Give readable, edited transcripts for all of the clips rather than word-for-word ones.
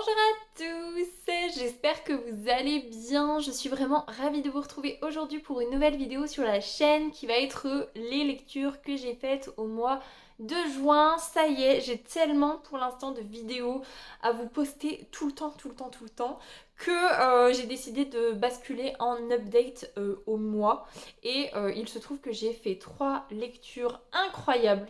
Bonjour à tous, j'espère que vous allez bien. Je suis vraiment ravie de vous retrouver aujourd'hui pour une nouvelle vidéo sur la chaîne qui va être les lectures que j'ai faites au mois de juin. Ça y est, j'ai tellement pour l'instant de vidéos à vous poster tout le temps que j'ai décidé de basculer en update au mois. Et il se trouve que j'ai fait 3 lectures incroyables,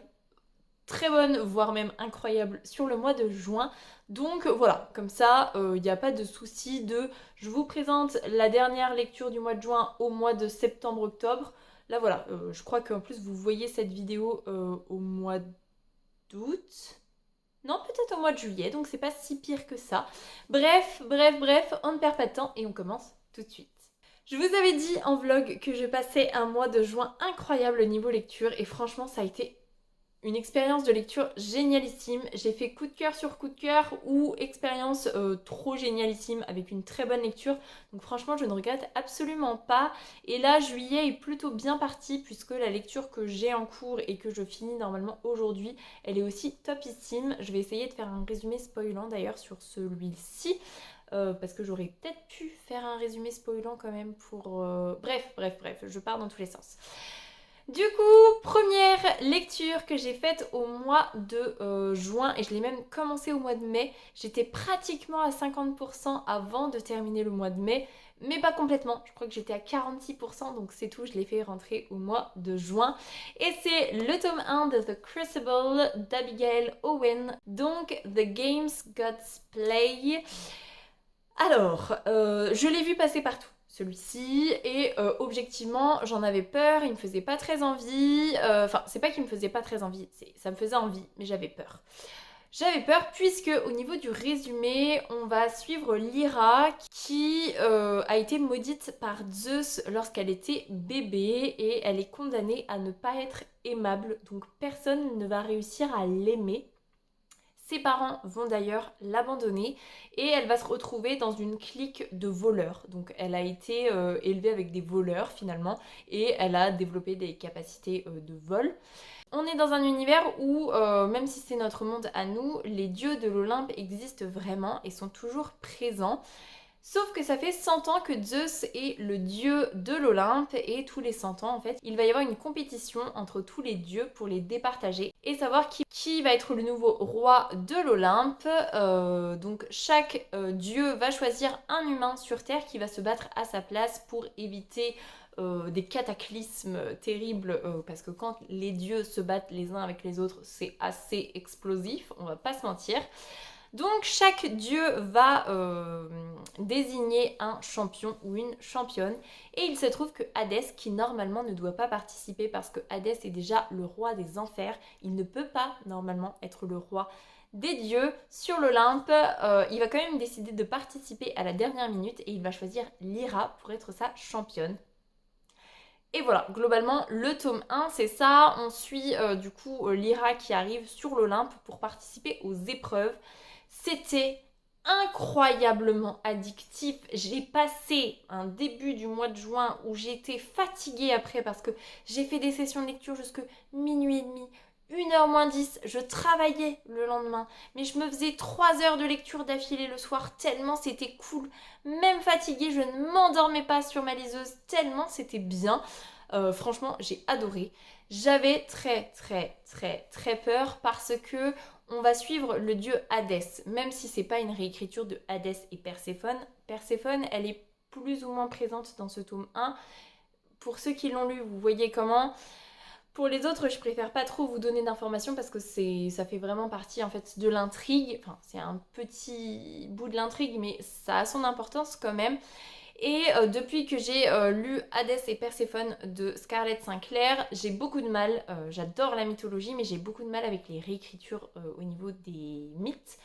très bonne, voire même incroyable sur le mois de juin. Donc voilà, comme ça, il n'y a pas de souci de... Je vous présente la dernière lecture du mois de juin au mois de septembre-octobre. Là voilà, je crois qu'en plus vous voyez cette vidéo au mois d'août. Non, peut-être au mois de juillet, donc c'est pas si pire que ça. Bref, on ne perd pas de temps et on commence tout de suite. Je vous avais dit en vlog que je passais un mois de juin incroyable niveau lecture et franchement ça a été une expérience de lecture génialissime. J'ai fait coup de cœur sur coup de cœur ou expérience trop génialissime avec une très bonne lecture. Donc franchement, je ne regrette absolument pas. Et là, juillet est plutôt bien parti puisque la lecture que j'ai en cours et que je finis normalement aujourd'hui, elle est aussi topissime. Je vais essayer de faire un résumé spoilant d'ailleurs sur celui-ci. Parce que j'aurais peut-être pu faire un résumé spoilant quand même pour... Bref, je pars dans tous les sens. Du coup, première lecture que j'ai faite au mois de juin et je l'ai même commencé au mois de mai. J'étais pratiquement à 50% avant de terminer le mois de mai, mais pas complètement. Je crois que j'étais à 46%, donc c'est tout. Je l'ai fait rentrer au mois de juin. Et c'est le tome 1 de The Crucible d'Abigail Owen, donc The Games Gods Play. Alors, je l'ai vu passer partout, celui-ci, et objectivement, j'en avais peur, il me faisait pas très envie. Enfin, c'est pas qu'il me faisait pas très envie, ça me faisait envie, mais j'avais peur. J'avais peur puisque au niveau du résumé, on va suivre Lyra qui a été maudite par Zeus lorsqu'elle était bébé et elle est condamnée à ne pas être aimable, donc personne ne va réussir à l'aimer. Ses parents vont d'ailleurs l'abandonner et elle va se retrouver dans une clique de voleurs. Donc elle a été élevée avec des voleurs finalement et elle a développé des capacités de vol. On est dans un univers où, même si c'est notre monde à nous, les dieux de l'Olympe existent vraiment et sont toujours présents. Sauf que ça fait 100 ans que Zeus est le dieu de l'Olympe et tous les 100 ans en fait, il va y avoir une compétition entre tous les dieux pour les départager et savoir qui va être le nouveau roi de l'Olympe. Donc chaque dieu va choisir un humain sur Terre qui va se battre à sa place pour éviter des cataclysmes terribles parce que quand les dieux se battent les uns avec les autres, c'est assez explosif, on va pas se mentir. Donc chaque dieu va désigner un champion ou une championne et il se trouve que Hadès, qui normalement ne doit pas participer parce que Hadès est déjà le roi des enfers, il ne peut pas normalement être le roi des dieux sur l'Olympe, il va quand même décider de participer à la dernière minute et il va choisir Lyra pour être sa championne. Et voilà, globalement, le tome 1, c'est ça. On suit du coup Lyra qui arrive sur l'Olympe pour participer aux épreuves. C'était incroyablement addictif. J'ai passé un début du mois de juin où j'étais fatiguée après parce que j'ai fait des sessions de lecture jusque minuit et demi. 1h moins 10, je travaillais le lendemain, mais je me faisais 3 heures de lecture d'affilée le soir tellement c'était cool. Même fatiguée, je ne m'endormais pas sur ma liseuse tellement c'était bien. Franchement, j'ai adoré. J'avais très peur parce que on va suivre le dieu Hadès, même si c'est pas une réécriture de Hadès et Perséphone. Perséphone, elle est plus ou moins présente dans ce tome 1. Pour ceux qui l'ont lu, vous voyez comment. Pour les autres, je préfère pas trop vous donner d'informations parce que ça fait vraiment partie en fait de l'intrigue. Enfin, c'est un petit bout de l'intrigue, mais ça a son importance quand même. Et depuis que j'ai lu Hadès et Perséphone de Scarlett Sinclair, j'ai beaucoup de mal, j'adore la mythologie, mais j'ai beaucoup de mal avec les réécritures au niveau des mythes.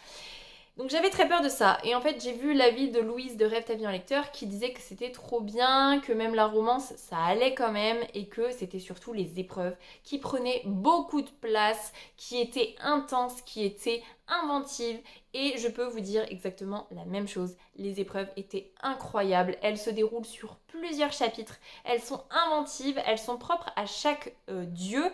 Donc j'avais très peur de ça. Et en fait, j'ai vu l'avis de Louise de Rêve ta vie en lecteur qui disait que c'était trop bien, que même la romance, ça allait quand même, et que c'était surtout les épreuves qui prenaient beaucoup de place, qui étaient intenses, qui étaient inventives. Et je peux vous dire exactement la même chose. Les épreuves étaient incroyables. Elles se déroulent sur plusieurs chapitres. Elles sont inventives, elles sont propres à chaque dieu.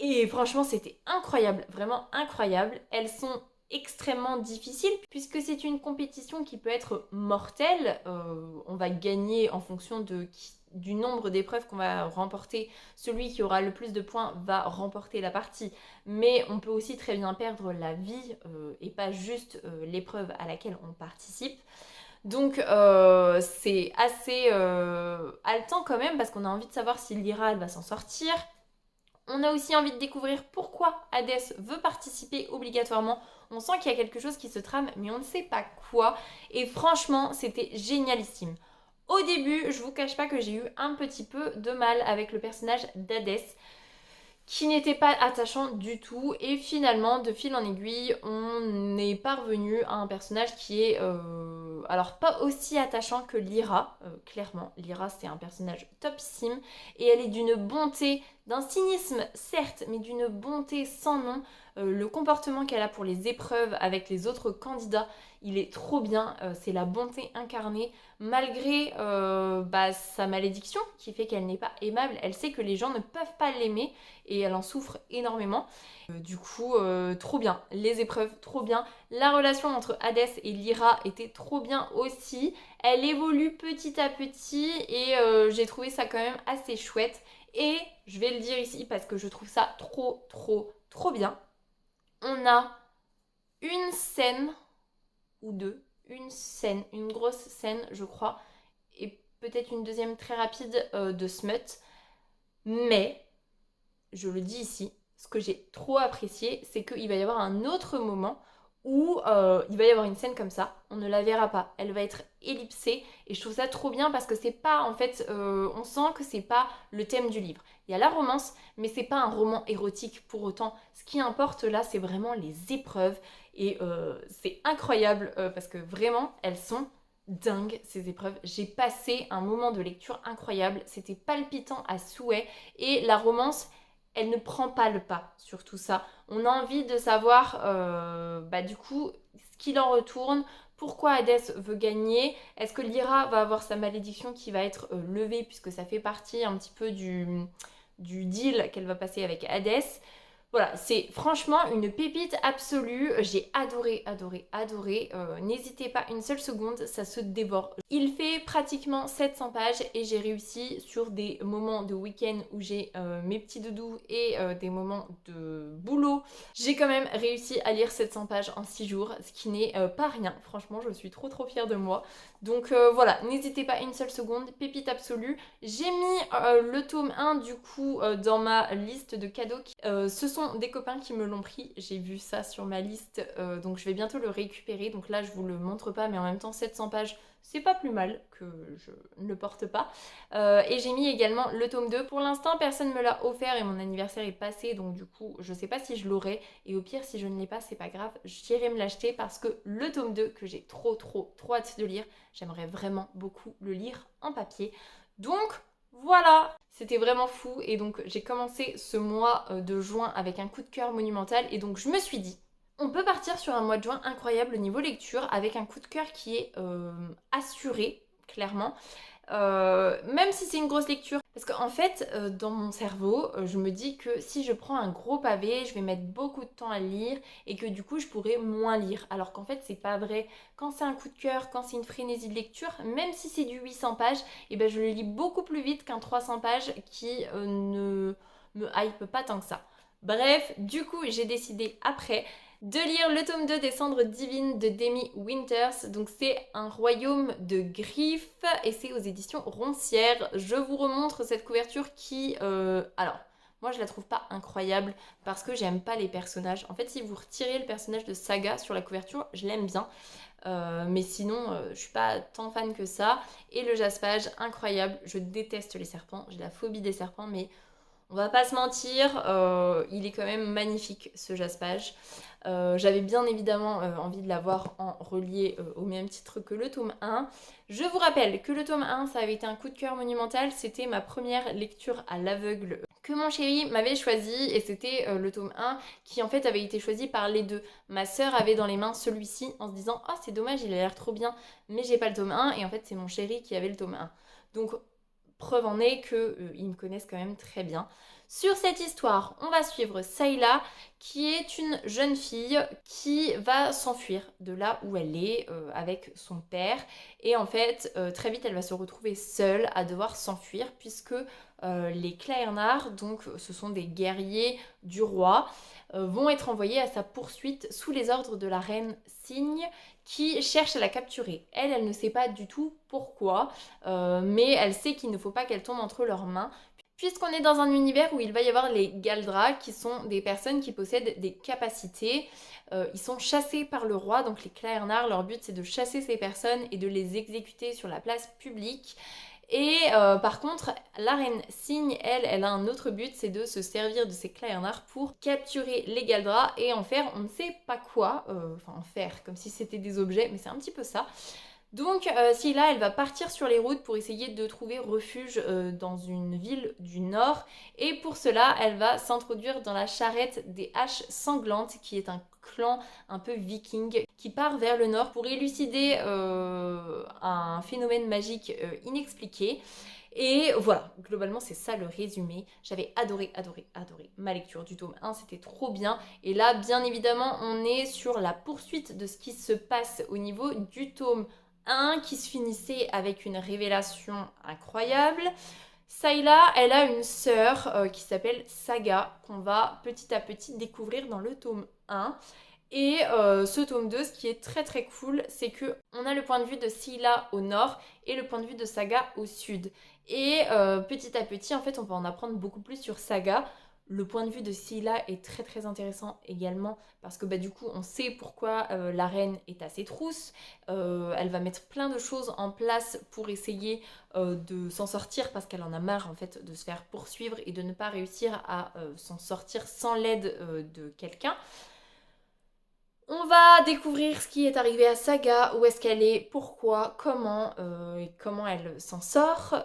Et franchement, c'était incroyable, vraiment incroyable. Elles sont extrêmement difficile puisque c'est une compétition qui peut être mortelle. On va gagner en fonction du nombre d'épreuves qu'on va remporter. Celui qui aura le plus de points va remporter la partie, mais on peut aussi très bien perdre la vie et pas juste l'épreuve à laquelle on participe. Donc c'est assez haletant quand même parce qu'on a envie de savoir si Lyra elle va s'en sortir. On a aussi envie de découvrir pourquoi Hadès veut participer obligatoirement. On sent qu'il y a quelque chose qui se trame, mais on ne sait pas quoi. Et franchement, c'était génialissime. Au début, je vous cache pas que j'ai eu un petit peu de mal avec le personnage d'Hadès, qui n'était pas attachant du tout. Et finalement, de fil en aiguille, on est parvenu à un personnage qui est alors pas aussi attachant que Lyra, clairement. Lyra, c'est un personnage topissime et elle est d'une bonté, d'un cynisme certes, mais d'une bonté sans nom. Le comportement qu'elle a pour les épreuves avec les autres candidats, il est trop bien. C'est la bonté incarnée. Malgré sa malédiction qui fait qu'elle n'est pas aimable, elle sait que les gens ne peuvent pas l'aimer et elle en souffre énormément. Trop bien. Les épreuves, trop bien. La relation entre Hadès et Lyra était trop bien aussi. Elle évolue petit à petit et j'ai trouvé ça quand même assez chouette. Et je vais le dire ici parce que je trouve ça trop bien. On a une scène ou deux, une grosse scène, je crois, et peut-être une deuxième très rapide de smut. Mais, je le dis ici, ce que j'ai trop apprécié, c'est qu'il va y avoir un autre moment où il va y avoir une scène comme ça, on ne la verra pas, elle va être ellipsée et je trouve ça trop bien parce que c'est pas en fait, on sent que c'est pas le thème du livre. Il y a la romance, mais c'est pas un roman érotique pour autant. Ce qui importe là, c'est vraiment les épreuves et c'est incroyable parce que vraiment, elles sont dingues ces épreuves. J'ai passé un moment de lecture incroyable, c'était palpitant à souhait et la romance elle ne prend pas le pas sur tout ça. On a envie de savoir du coup ce qu'il en retourne, pourquoi Hadès veut gagner, est-ce que Lyra va avoir sa malédiction qui va être levée puisque ça fait partie un petit peu du deal qu'elle va passer avec Hadès. Voilà, c'est franchement une pépite absolue. J'ai adoré. N'hésitez pas une seule seconde, ça se dévore. Il fait pratiquement 700 pages et j'ai réussi sur des moments de week-end où j'ai mes petits doudous et des moments de boulot. J'ai quand même réussi à lire 700 pages en 6 jours, ce qui n'est pas rien. Franchement, je suis trop fière de moi. Donc voilà, n'hésitez pas une seule seconde, pépite absolue. J'ai mis le tome 1 du coup dans ma liste de cadeaux. Ce sont des copains qui me l'ont pris, j'ai vu ça sur ma liste, donc je vais bientôt le récupérer. Donc là je vous le montre pas, mais en même temps 700 pages, c'est pas plus mal que je ne le porte pas. Et j'ai mis également le tome 2. Pour l'instant personne me l'a offert et mon anniversaire est passé, donc du coup je sais pas si je l'aurai. Et au pire si je ne l'ai pas, c'est pas grave, j'irai me l'acheter parce que le tome 2 que j'ai trop hâte de lire, j'aimerais vraiment beaucoup le lire en papier. Donc voilà, c'était vraiment fou et donc j'ai commencé ce mois de juin avec un coup de cœur monumental et donc je me suis dit, on peut partir sur un mois de juin incroyable au niveau lecture avec un coup de cœur qui est assuré, clairement. Même si c'est une grosse lecture. Parce qu'en fait, dans mon cerveau, je me dis que si je prends un gros pavé, je vais mettre beaucoup de temps à lire et que du coup, je pourrais moins lire. Alors qu'en fait, c'est pas vrai. Quand c'est un coup de cœur, quand c'est une frénésie de lecture, même si c'est du 800 pages, et ben je le lis beaucoup plus vite qu'un 300 pages qui ne me hype pas tant que ça. Bref, du coup, j'ai décidé après de lire le tome 2 des Cendres Divines de Demi Winters. Donc c'est un royaume de griffes et c'est aux éditions Roncière. Je vous remontre cette couverture qui... alors, moi je la trouve pas incroyable parce que j'aime pas les personnages. En fait, si vous retirez le personnage de Saga sur la couverture, je l'aime bien. Mais sinon, je suis pas tant fan que ça. Et le jaspage, incroyable. Je déteste les serpents. J'ai la phobie des serpents, mais on va pas se mentir, il est quand même magnifique ce jaspage. J'avais bien évidemment envie de l'avoir en relié au même titre que le tome 1. Je vous rappelle que le tome 1, ça avait été un coup de cœur monumental. C'était ma première lecture à l'aveugle que mon chéri m'avait choisi et c'était le tome 1 qui en fait avait été choisi par les deux. Ma sœur avait dans les mains celui-ci en se disant « Oh c'est dommage, il a l'air trop bien, mais j'ai pas le tome 1 » et en fait c'est mon chéri qui avait le tome 1. Donc preuve en est qu'ils me connaissent quand même très bien. Sur cette histoire, on va suivre Sayla, qui est une jeune fille qui va s'enfuir de là où elle est avec son père. Et en fait, très vite, elle va se retrouver seule à devoir s'enfuir puisque les Claernards, donc ce sont des guerriers du roi, vont être envoyés à sa poursuite sous les ordres de la reine Cygne qui cherche à la capturer. Elle ne sait pas du tout pourquoi, mais elle sait qu'il ne faut pas qu'elle tombe entre leurs mains puisqu'on est dans un univers où il va y avoir les Galdra, qui sont des personnes qui possèdent des capacités. Ils sont chassés par le roi, donc les Claernards, leur but c'est de chasser ces personnes et de les exécuter sur la place publique. Et par contre, la reine Cygne, elle a un autre but, c'est de se servir de ces Claernards pour capturer les Galdra et en faire on ne sait pas quoi, enfin en faire comme si c'était des objets, mais c'est un petit peu ça. Donc Scylla, elle va partir sur les routes pour essayer de trouver refuge dans une ville du nord. Et pour cela, elle va s'introduire dans la charrette des Haches Sanglantes, qui est un clan un peu viking qui part vers le nord pour élucider un phénomène magique inexpliqué. Et voilà, globalement c'est ça le résumé. J'avais adoré ma lecture du tome 1, c'était trop bien. Et là, bien évidemment, on est sur la poursuite de ce qui se passe au niveau du tome 1 qui se finissait avec une révélation incroyable. Sayla, elle a une sœur qui s'appelle Saga, qu'on va petit à petit découvrir dans le tome 1. Et ce tome 2, ce qui est très très cool, c'est que on a le point de vue de Scylla au nord et le point de vue de Saga au sud. Et petit à petit, en fait, on va en apprendre beaucoup plus sur Saga. Le point de vue de Scylla est très très intéressant également parce que du coup on sait pourquoi la reine est à ses trousses. Elle va mettre plein de choses en place pour essayer de s'en sortir parce qu'elle en a marre en fait de se faire poursuivre et de ne pas réussir à s'en sortir sans l'aide de quelqu'un. On va découvrir ce qui est arrivé à Saga, où est-ce qu'elle est, pourquoi, comment, et comment elle s'en sort,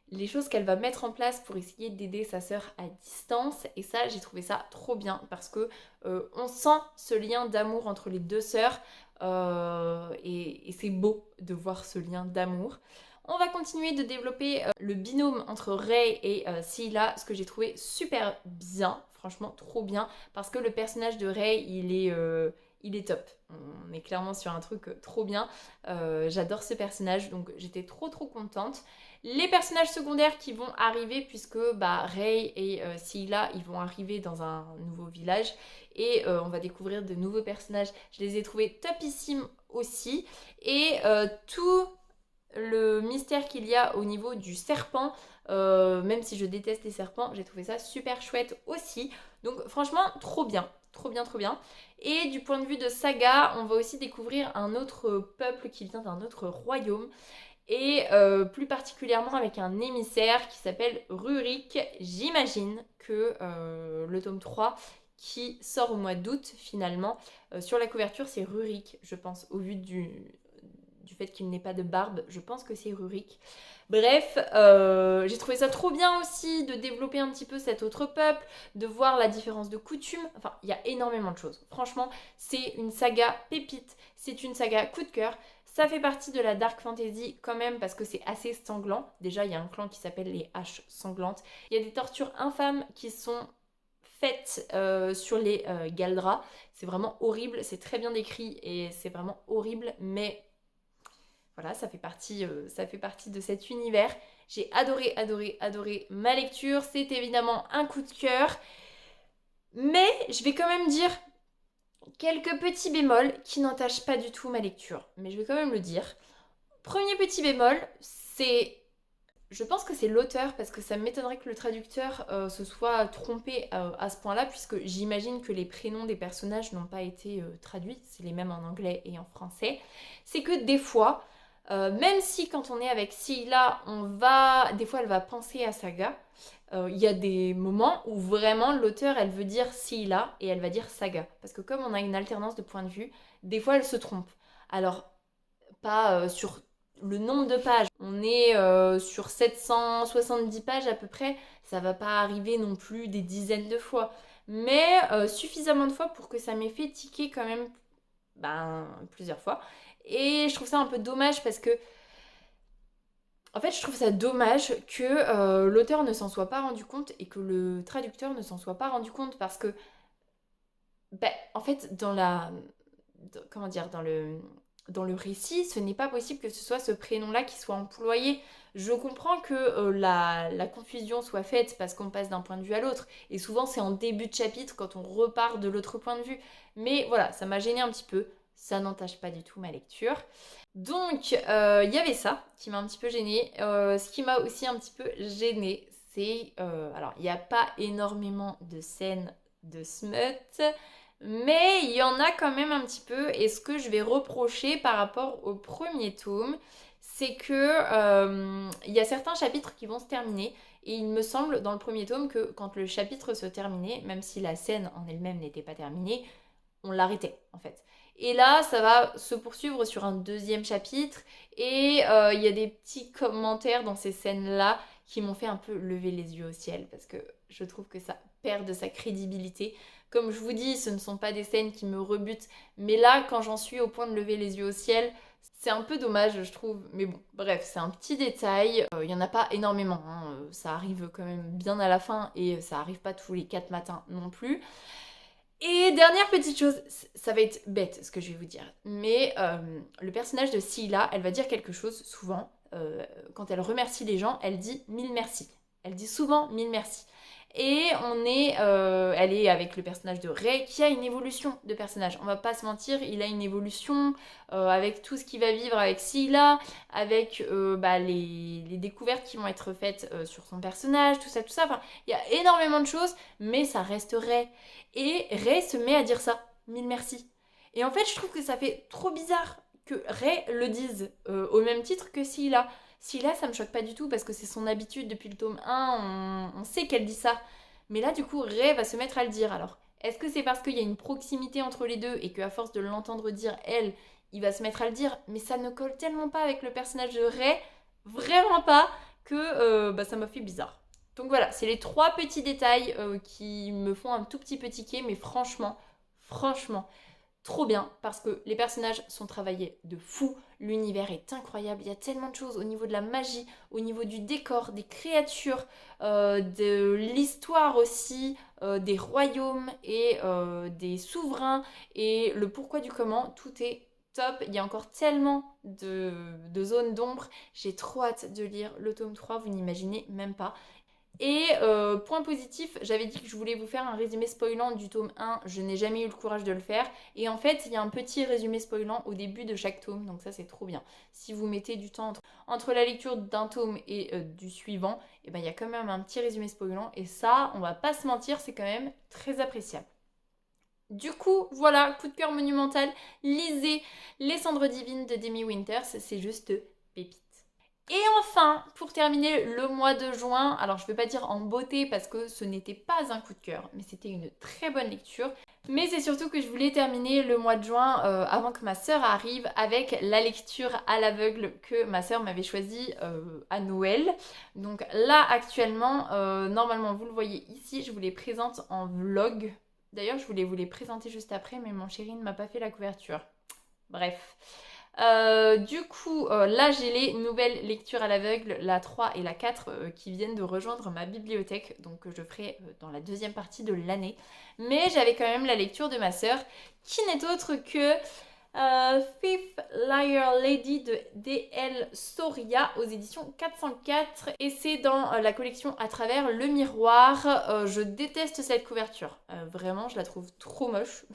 les choses qu'elle va mettre en place pour essayer d'aider sa sœur à distance. Et ça, j'ai trouvé ça trop bien parce que on sent ce lien d'amour entre les deux sœurs et c'est beau de voir ce lien d'amour. On va continuer de développer le binôme entre Rei et Scylla, ce que j'ai trouvé super bien, franchement trop bien, parce que le personnage de Rei, il est top. On est clairement sur un truc trop bien. J'adore ce personnage, donc j'étais trop contente. Les personnages secondaires qui vont arriver, puisque Rei et Scylla, ils vont arriver dans un nouveau village et on va découvrir de nouveaux personnages. Je les ai trouvés topissimes aussi. Et tout le mystère qu'il y a au niveau du serpent, même si je déteste les serpents, j'ai trouvé ça super chouette aussi. Donc franchement, trop bien. Et du point de vue de Saga, on va aussi découvrir un autre peuple qui vient d'un autre royaume. Et plus particulièrement avec un émissaire qui s'appelle Rurik. J'imagine que le tome 3 qui sort au mois d'août finalement, sur la couverture c'est Rurik, je pense, au vu du fait qu'il n'ait pas de barbe, je pense que c'est Rurik. Bref, j'ai trouvé ça trop bien aussi de développer un petit peu cet autre peuple, de voir la différence de coutumes. Enfin, il y a énormément de choses. Franchement, c'est une saga pépite, c'est une saga coup de cœur. Ça fait partie de la dark fantasy quand même parce que c'est assez sanglant. Déjà, il y a un clan qui s'appelle les Haches Sanglantes. Il y a des tortures infâmes qui sont faites sur les Galdra. C'est vraiment horrible, c'est très bien décrit et c'est vraiment horrible, mais voilà, ça fait partie de cet univers. J'ai adoré ma lecture. C'est évidemment un coup de cœur. Mais je vais quand même dire quelques petits bémols qui n'entachent pas du tout ma lecture. Mais je vais quand même le dire. Premier petit bémol, c'est... Je pense que c'est l'auteur parce que ça m'étonnerait que le traducteur se soit trompé à ce point-là puisque j'imagine que les prénoms des personnages n'ont pas été traduits. C'est les mêmes en anglais et en français. C'est que des fois... même si quand on est avec Scylla, des fois elle va penser à Saga, il y a des moments où vraiment l'auteur elle veut dire Scylla et elle va dire Saga. Parce que comme on a une alternance de point de vue, des fois elle se trompe. Alors, pas sur le nombre de pages, on est sur 770 pages à peu près, ça va pas arriver non plus des dizaines de fois. Mais suffisamment de fois pour que ça m'ait fait tiquer quand même plusieurs fois. Et je trouve ça un peu dommage parce que En fait, je trouve ça dommage que l'auteur ne s'en soit pas rendu compte et que le traducteur ne s'en soit pas rendu compte parce que, en fait, comment dire, dans le récit, ce n'est pas possible que ce soit ce prénom-là qui soit employé. Je comprends que la confusion soit faite parce qu'on passe d'un point de vue à l'autre. Et souvent, c'est en début de chapitre quand on repart de l'autre point de vue. Mais voilà, ça m'a gêné un petit peu. Ça n'entache pas du tout ma lecture. Donc, il y avait ça qui m'a un petit peu gênée. Ce qui m'a aussi un petit peu gênée, c'est... alors, il n'y a pas énormément de scènes de smut, mais il y en a quand même un petit peu. Et ce que je vais reprocher par rapport au premier tome, c'est que il y a certains chapitres qui vont se terminer. Et il me semble dans le premier tome que quand le chapitre se terminait, même si la scène en elle-même n'était pas terminée, on l'arrêtait en fait. Et là, ça va se poursuivre sur un deuxième chapitre et il y a des petits commentaires dans ces scènes-là qui m'ont fait un peu lever les yeux au ciel parce que je trouve que ça perd de sa crédibilité. Comme je vous dis, ce ne sont pas des scènes qui me rebutent, mais là, quand j'en suis au point de lever les yeux au ciel, c'est un peu dommage, je trouve. Mais bon, bref, c'est un petit détail. Il n'y en a pas énormément, hein. Ça arrive quand même bien à la fin et ça arrive pas tous les 4 matins non plus. Et dernière petite chose, ça va être bête ce que je vais vous dire, mais le personnage de Scylla, elle va dire quelque chose souvent, quand elle remercie les gens, elle dit mille merci. Elle dit souvent mille merci. Et elle est avec le personnage de Ray qui a une évolution de personnage. On va pas se mentir, il a une évolution avec tout ce qu'il va vivre avec Scylla, avec les découvertes qui vont être faites sur son personnage, tout ça, tout ça. Enfin, il y a énormément de choses, mais ça reste Ray. Et Ray se met à dire ça. Mille merci. Et en fait, je trouve que ça fait trop bizarre que Ray le dise au même titre que Scylla. Scylla, ça me choque pas du tout parce que c'est son habitude depuis le tome 1, on sait qu'elle dit ça. Mais là, du coup, Ray va se mettre à le dire. Alors, est-ce que c'est parce qu'il y a une proximité entre les deux et qu'à force de l'entendre dire elle, il va se mettre à le dire? Mais ça ne colle tellement pas avec le personnage de Ray, vraiment pas, que ça m'a fait bizarre. Donc voilà, c'est les 3 petits détails qui me font un tout petit peu tiquer, mais franchement, trop bien parce que les personnages sont travaillés de fou, l'univers est incroyable, il y a tellement de choses au niveau de la magie, au niveau du décor, des créatures, de l'histoire aussi, des royaumes et des souverains et le pourquoi du comment, tout est top. Il y a encore tellement de zones d'ombre, j'ai trop hâte de lire le tome 3, vous n'imaginez même pas. Et point positif, j'avais dit que je voulais vous faire un résumé spoilant du tome 1, je n'ai jamais eu le courage de le faire. Et en fait, il y a un petit résumé spoilant au début de chaque tome, donc ça c'est trop bien. Si vous mettez du temps entre la lecture d'un tome et du suivant, et ben, il y a quand même un petit résumé spoilant. Et ça, on va pas se mentir, c'est quand même très appréciable. Du coup, voilà, coup de cœur monumental, lisez Les Cendres Divines de Demi Winters, c'est juste pépite. Et enfin, pour terminer le mois de juin, alors je ne vais pas dire en beauté parce que ce n'était pas un coup de cœur, mais c'était une très bonne lecture. Mais c'est surtout que je voulais terminer le mois de juin avant que ma sœur arrive avec la lecture à l'aveugle que ma sœur m'avait choisie à Noël. Donc là actuellement, normalement vous le voyez ici, je vous les présente en vlog. D'ailleurs je voulais vous les présenter juste après, mais mon chéri ne m'a pas fait la couverture. Bref. Du coup, là j'ai les nouvelles lectures à l'aveugle, la 3 et la 4 qui viennent de rejoindre ma bibliothèque, donc je ferai dans la deuxième partie de l'année. Mais j'avais quand même la lecture de ma sœur, qui n'est autre que Fifth Liar Lady de D.L. Soria aux éditions 404 et c'est dans la collection À travers le miroir. Je déteste cette couverture, vraiment je la trouve trop moche,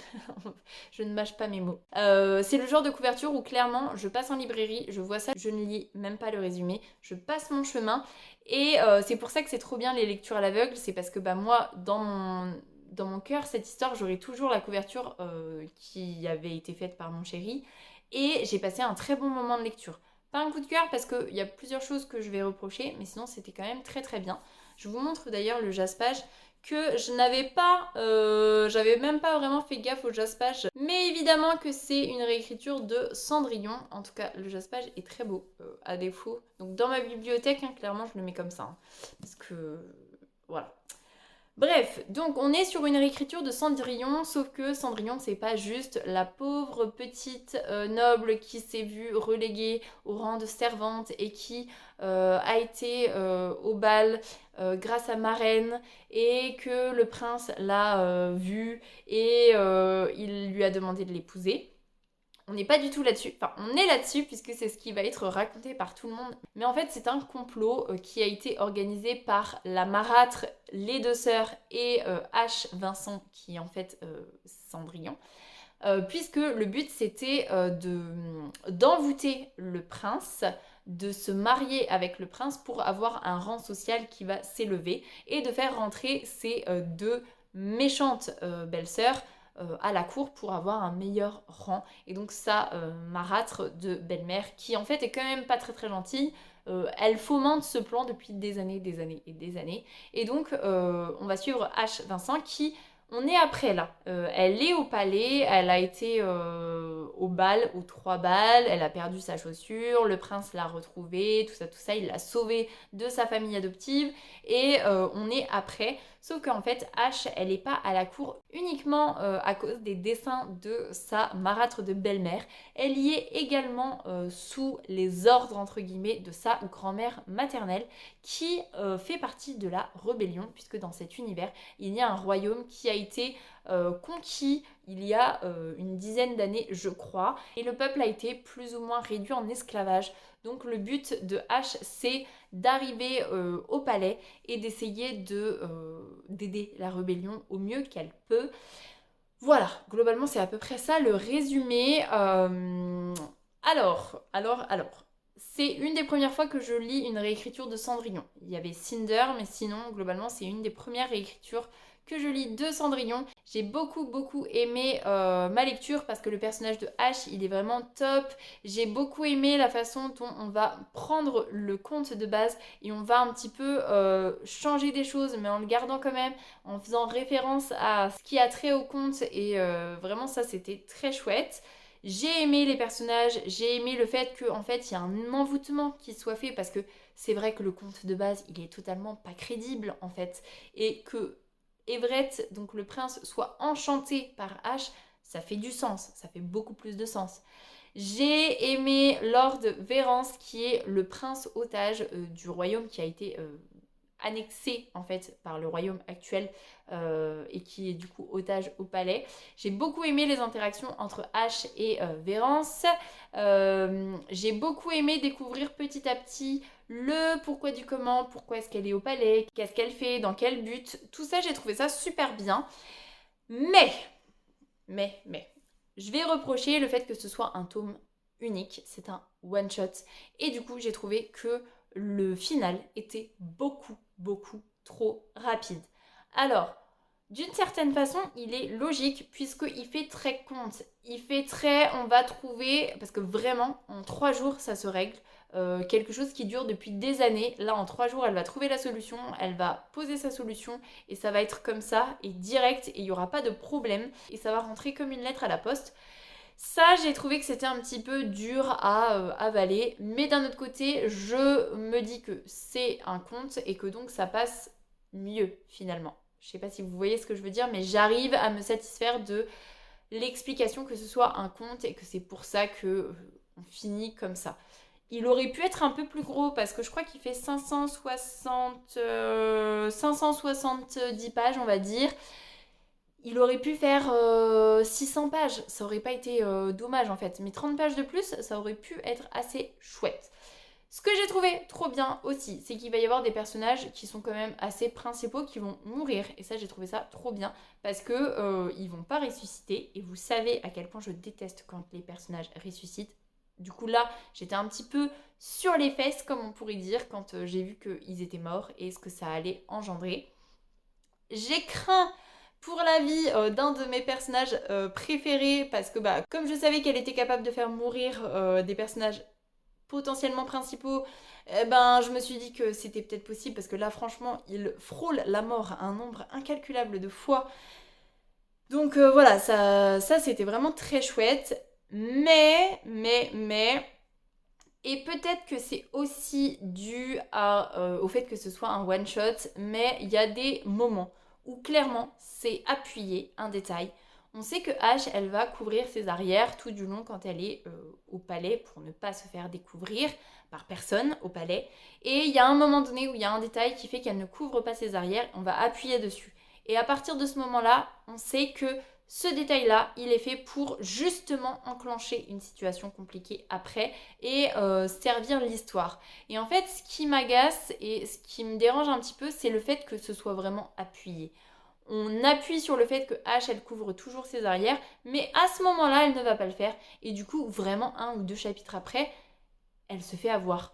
je ne mâche pas mes mots. C'est le genre de couverture où clairement je passe en librairie, je vois ça, je ne lis même pas le résumé, je passe mon chemin et c'est pour ça que c'est trop bien les lectures à l'aveugle, c'est parce que moi dans mon cœur, cette histoire, j'aurai toujours la couverture qui avait été faite par mon chéri. Et j'ai passé un très bon moment de lecture. Pas un coup de cœur parce qu'il y a plusieurs choses que je vais reprocher, mais sinon c'était quand même très très bien. Je vous montre d'ailleurs le jaspage que je n'avais pas, j'avais même pas vraiment fait gaffe au jaspage. Mais évidemment que c'est une réécriture de Cendrillon. En tout cas, le jaspage est très beau, à défaut. Donc dans ma bibliothèque, hein, clairement, je le mets comme ça. Hein, parce que, voilà. Bref, donc on est sur une réécriture de Cendrillon, sauf que Cendrillon c'est pas juste la pauvre petite noble qui s'est vue reléguée au rang de servante et qui a été au bal grâce à Marraine et que le prince l'a vue et il lui a demandé de l'épouser. On n'est pas du tout là-dessus, enfin on est là-dessus puisque c'est ce qui va être raconté par tout le monde. Mais en fait c'est un complot qui a été organisé par la marâtre, les deux sœurs et H. Vincent qui est en fait Cendrillon. Puisque le but c'était d'envoûter le prince, de se marier avec le prince pour avoir un rang social qui va s'élever et de faire rentrer ces deux méchantes belles-sœurs à la cour pour avoir un meilleur rang. Et donc ça marâtre de belle-mère qui en fait est quand même pas très très gentille. Elle fomente ce plan depuis des années et des années. Et donc on va suivre H. Vincent qui on est après là. Elle est au palais, elle a été au bal, aux 3 balles, elle a perdu sa chaussure, le prince l'a retrouvée, tout ça, il l'a sauvée de sa famille adoptive et on est après. Sauf qu'en fait, H, elle n'est pas à la cour uniquement à cause des dessins de sa marâtre de belle-mère. Elle y est également sous les ordres, entre guillemets, de sa grand-mère maternelle qui fait partie de la rébellion, puisque dans cet univers, il y a un royaume qui a été conquis il y a une dizaine d'années, je crois, et le peuple a été plus ou moins réduit en esclavage. Donc le but de H, c'est d'arriver au palais et d'essayer d'aider la rébellion au mieux qu'elle peut. Voilà, globalement c'est à peu près ça le résumé. Alors. C'est une des premières fois que je lis une réécriture de Cendrillon. Il y avait Cinder, mais sinon, globalement, c'est une des premières réécritures que je lis de Cendrillon. J'ai beaucoup aimé ma lecture parce que le personnage de H, il est vraiment top. J'ai beaucoup aimé la façon dont on va prendre le conte de base et on va un petit peu changer des choses, mais en le gardant quand même, en faisant référence à ce qui a trait au conte. Et vraiment, ça, c'était très chouette. J'ai aimé les personnages, j'ai aimé le fait qu'en fait il y a un envoûtement qui soit fait parce que c'est vrai que le conte de base il est totalement pas crédible en fait et que Everett, donc le prince, soit enchanté par H, ça fait du sens, ça fait beaucoup plus de sens. J'ai aimé Lord Vérance qui est le prince otage du royaume qui a été annexé en fait par le royaume actuel et qui est du coup otage au palais. J'ai beaucoup aimé les interactions entre H et Vérance. J'ai beaucoup aimé découvrir petit à petit le pourquoi du comment, pourquoi est-ce qu'elle est au palais, qu'est-ce qu'elle fait, dans quel but. Tout ça, j'ai trouvé ça super bien. Mais, je vais reprocher le fait que ce soit un tome unique, c'est un one-shot. Et du coup, j'ai trouvé que le final était beaucoup trop rapide. Alors, d'une certaine façon, il est logique puisqu'il fait très conte. Il fait très, on va trouver, parce que vraiment, en 3 jours, ça se règle. Quelque chose qui dure depuis des années. Là, en 3 jours, elle va trouver la solution, elle va poser sa solution et ça va être comme ça et direct et il n'y aura pas de problème et ça va rentrer comme une lettre à la poste. Ça, j'ai trouvé que c'était un petit peu dur à avaler, mais d'un autre côté, je me dis que c'est un conte et que donc ça passe mieux finalement. Je sais pas si vous voyez ce que je veux dire, mais j'arrive à me satisfaire de l'explication que ce soit un conte et que c'est pour ça que on finit comme ça. Il aurait pu être un peu plus gros parce que je crois qu'il fait 570 pages, on va dire. Il aurait pu faire 600 pages, ça aurait pas été dommage en fait. Mais 30 pages de plus, ça aurait pu être assez chouette. Ce que j'ai trouvé trop bien aussi, c'est qu'il va y avoir des personnages qui sont quand même assez principaux qui vont mourir. Et ça, j'ai trouvé ça trop bien parce que ils vont pas ressusciter. Et vous savez à quel point je déteste quand les personnages ressuscitent. Du coup là, j'étais un petit peu sur les fesses, comme on pourrait dire, quand j'ai vu qu'ils étaient morts et ce que ça allait engendrer. J'ai craint pour la vie d'un de mes personnages préférés parce que comme je savais qu'elle était capable de faire mourir des personnages potentiellement principaux, je me suis dit que c'était peut-être possible parce que là franchement il frôle la mort un nombre incalculable de fois. Donc voilà, ça c'était vraiment très chouette. Mais, et peut-être que c'est aussi dû au fait que ce soit un one-shot, mais il y a des moments où clairement c'est appuyé, un détail. On sait que H, elle va couvrir ses arrières tout du long quand elle est au palais pour ne pas se faire découvrir par personne au palais. Et il y a un moment donné où il y a un détail qui fait qu'elle ne couvre pas ses arrières, on va appuyer dessus. Et à partir de ce moment-là, on sait que ce détail-là, il est fait pour justement enclencher une situation compliquée après et servir l'histoire. Et en fait, ce qui m'agace et ce qui me dérange un petit peu, c'est le fait que ce soit vraiment appuyé. On appuie sur le fait que H, elle couvre toujours ses arrières, mais à ce moment-là, elle ne va pas le faire. Et du coup, vraiment, 1 ou 2 chapitres après, elle se fait avoir.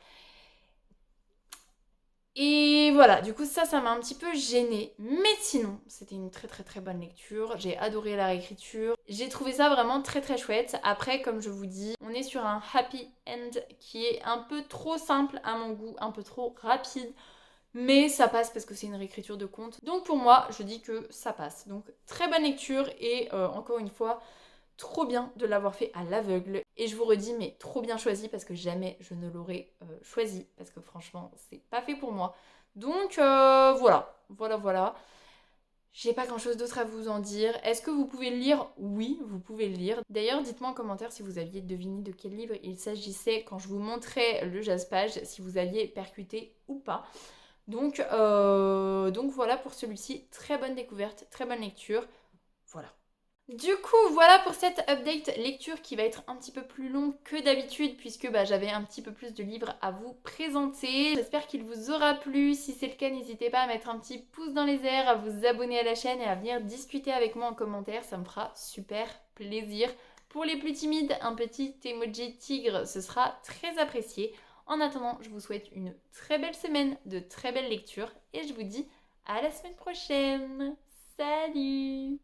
Et voilà, du coup ça m'a un petit peu gênée. Mais sinon, c'était une très très très bonne lecture. J'ai adoré la réécriture. J'ai trouvé ça vraiment très très chouette. Après, comme je vous dis, on est sur un happy end qui est un peu trop simple à mon goût, un peu trop rapide. Mais ça passe parce que c'est une réécriture de conte. Donc pour moi, je dis que ça passe. Donc très bonne lecture et encore une fois, trop bien de l'avoir fait à l'aveugle. Et je vous redis, mais trop bien choisi parce que jamais je ne l'aurais choisi. Parce que franchement, c'est pas fait pour moi. Donc voilà. J'ai pas grand chose d'autre à vous en dire. Est-ce que vous pouvez le lire? Oui, vous pouvez le lire. D'ailleurs, dites-moi en commentaire si vous aviez deviné de quel livre il s'agissait quand je vous montrais le jaspage, si vous aviez percuté ou pas. Donc voilà pour celui-ci. Très bonne découverte, très bonne lecture. Voilà. Du coup, voilà pour cette update lecture qui va être un petit peu plus longue que d'habitude puisque j'avais un petit peu plus de livres à vous présenter. J'espère qu'il vous aura plu. Si c'est le cas, n'hésitez pas à mettre un petit pouce dans les airs, à vous abonner à la chaîne et à venir discuter avec moi en commentaire. Ça me fera super plaisir. Pour les plus timides, un petit emoji tigre, ce sera très apprécié. En attendant, je vous souhaite une très belle semaine, de très belles lectures et je vous dis à la semaine prochaine. Salut!